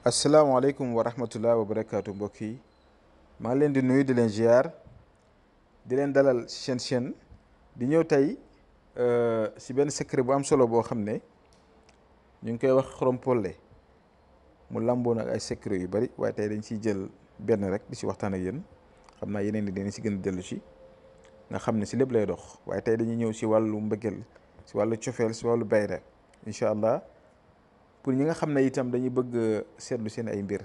asalaamaaleykum wa rahmatullah wa barakaatu mbokk yi maa ngi leen di nuyu di leen ziar di leen dalal seen chaîne di ñëw tey si benn secret bu am solo boo xam ne ñu ngi koy wax xorom-polle mu làmboo nag ay secret yu bari waaye tey dañ ciy jël benn rek di si waxtaan ak yéen xam naa yeneen ni dañ si gën a dellu si nga xam ne si lépp lay dox waaye tey dañuy ñëw si wàllu mbëggeel si wàllu cofeel si wàllu bayra incha allah. pour ñi nga xam ne itam dañuy bëgg seetlu seen ay mbir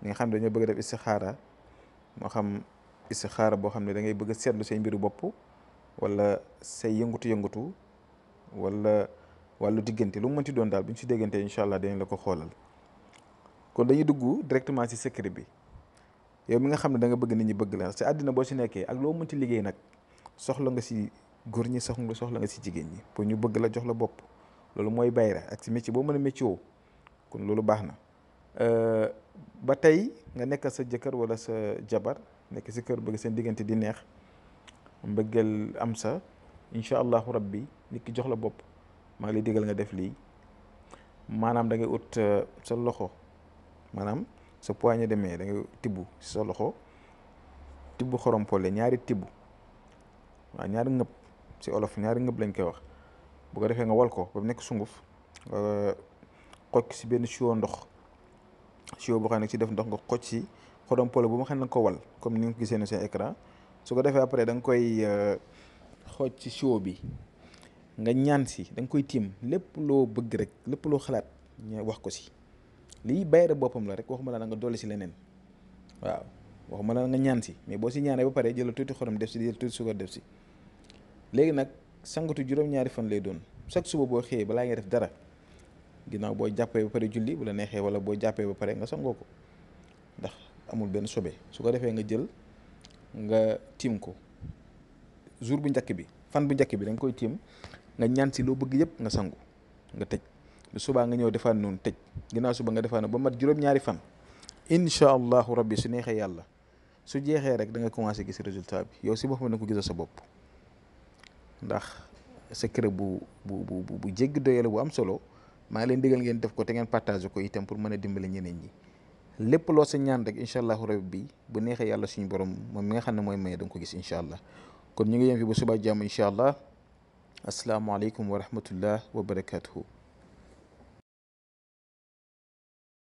ñi nga xam ne dañoo bëgg def istixaara moo xam istixaara boo xam ne da ngay bëgg seetlu say mbiru bopp wala say yëngutu wala wàllu diggante lu mu mënti doon daal bu ñu si déggante incha allah dañ la ko xoolal. kon dañuy dugg directement si secret bi yow mi nga xam ne da nga bëgg nit ñi bëgg la si àddina boo si nekkee ak loo mënti liggéey nag soxla nga si góor ñi soxla nga si jigéen ñi pour ñu bëgg la jox la bopp. loolu mooy bayra ak si métier boo mën a métier woo kon loolu baax na ba tey nga nekk sa jëkkër wala sa jabar nekk si kër bëgg seen diggante di neex mbëggeel am sa incha allahu rabbi nit ki jox la bopp maa ngi lay digal nga def lii maanaam da ngay ut sa loxo maanaam sa poignée de main da ngay tibb si sa loxo tibb xorom-polle ñaari tibb waaw ñaari ngëb si olof ñaari ngëb lañ koy wax. bu ko defee nga wal ko ba mu nekk sunguf nga xoj si benn siwo ndox siwo boo xam ne si def ndox nga xoj si xorom-polle bu ma xam ne nga ko wal comme ni nga ko gisee ne seen écran su ko defee après da nga koy xoj ci siwo bi nga ñaan si da nga koy tiim lépp loo bëgg rek lépp loo xalaat ñu wax ko si lii bayre boppam la rek waxuma la nga dolli si leneen waaw waxuma la nga ñaan si mais boo si ñaanee ba pare jël tuuti xorom def si jël tuuti suukar def si léegi nag sangatu juróom-ñaari fan lay doon chaque suba boo xëyee balaa ngay def dara ginnaaw boo jàppee ba pare julli bu la neexee wala boo jàppee ba pare nga sangoo ko ndax amul benn sobe su ko defee nga jël nga tiim ko jour bu njëkk bi fan bu njëkk bi da nga koy tiim nga ñaan si loo bëgg yëpp nga sangu nga tëj bu subaa nga ñëw defaat noonu tëj ginnaaw suba nga defaat noonu ba mat juróom-ñaari fan incha allahu rabbi su neexee yàlla su jeexee rek da nga commencé gis résultat bi yow si boppam da nga ko gisal sa bopp. ndax secret bu jéggi doyale bu am solo maa ngi leen digal ngeen def ko te ngeen partage ko itam pour mën a dimbale ñeneen ñi lépp loo sa ñaan rek incha allahu rabbi bu neexee yàlla suñu borom moom mi nga xam ne mooy maye da nga ko gis incha allah kon ñu ngi yem fi ba suba jàmm incha allah asalaamaaleykum wa rahmatullah wa barakatuhu